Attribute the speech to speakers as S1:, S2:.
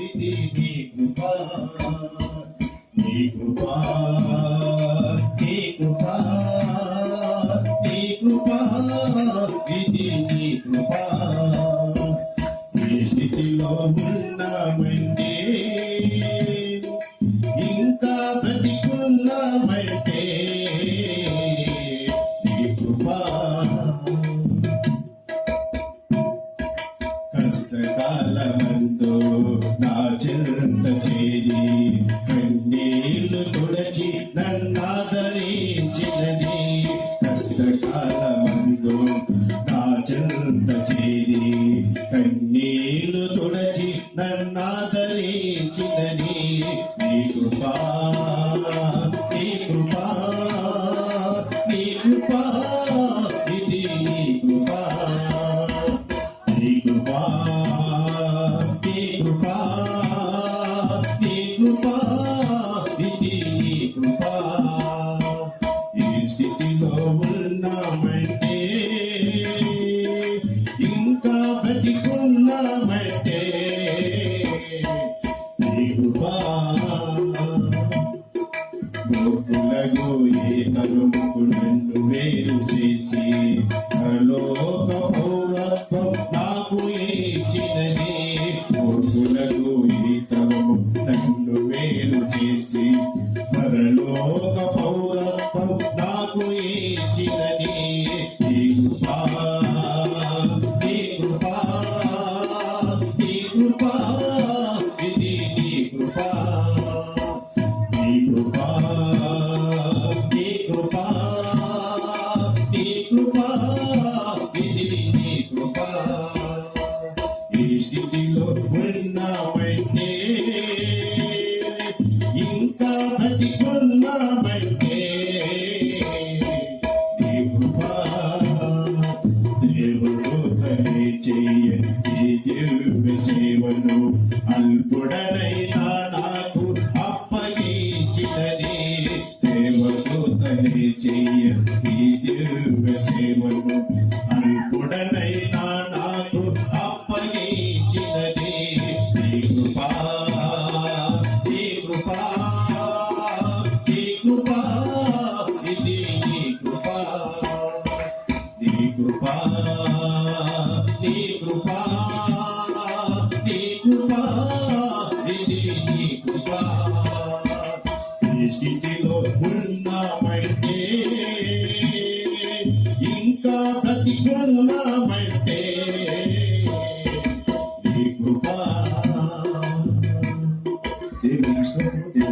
S1: ఇది నీ కృపా, నీ కృపా, నీ కృపా, నీ కృపా, ఇది నీ కృపా. ఈ స్థితిలో ఉన్నామంటే, ఇంకా బ్రతికున్నామంటే నీ కృపా. కష్టకాలమందు నా చెంత చేరి కన్నీళ్లు తుడచి నన్నాదరించినది. కష్టకాలమందు నా చెంత చేరి కన్నీళ్లు తుడచి నన్నాదరించినది. నీ కృపా, నీ కృపా, నీ కృపా, ఇది నీ కృపా. నీ కృపా, నీ కృపా, నీ కృపా, ఇది నీ కృపా. ఈ స్థితిలో ఉన్నామంటే, ఇంకా బ్రతికున్నామంటే నీ కృపా. గోకులకు ఏ తరుముకు నన్ను వేరు చేసి పరలోక పౌరత్వం నాకు ఇచ్చినది. గోకులకు ఈ తరము నన్ను వేరు చేసి పరలోక పౌరత్వం నాకు ఇచ్చినది. నీ కృపా, నీ కృపా, నీ కృపా, ఇది నీ కృపా. నీ కృపా, నీ కృపా, నీ కృపా, ఇది నీ కృపా. ఈ స్థితిలో ఉన్నామంటే, ఇంకా బ్రతికున్నామంటే నీ కృపా. దేవుడు తనే చేయని ఈ దివ్య సేవను అల్పుడనైనా నాకు అప్పగించినది. దేవదూతనే చేయని ఈ దివ్య సేవను అల్పుడనైనా నాకు అప్పగించినది. నీ కృపా, నీ కృపా, నీ కృపా, ఇది నీ కృపా. నీ కృపా, నీ కృపా, నీ కృపా, ఇది నీ కృపా. ఈ స్థితిలో ఉన్నామంటే, ఇంకా బ్రతికున్నామంటే నీ కృపా. దేవుని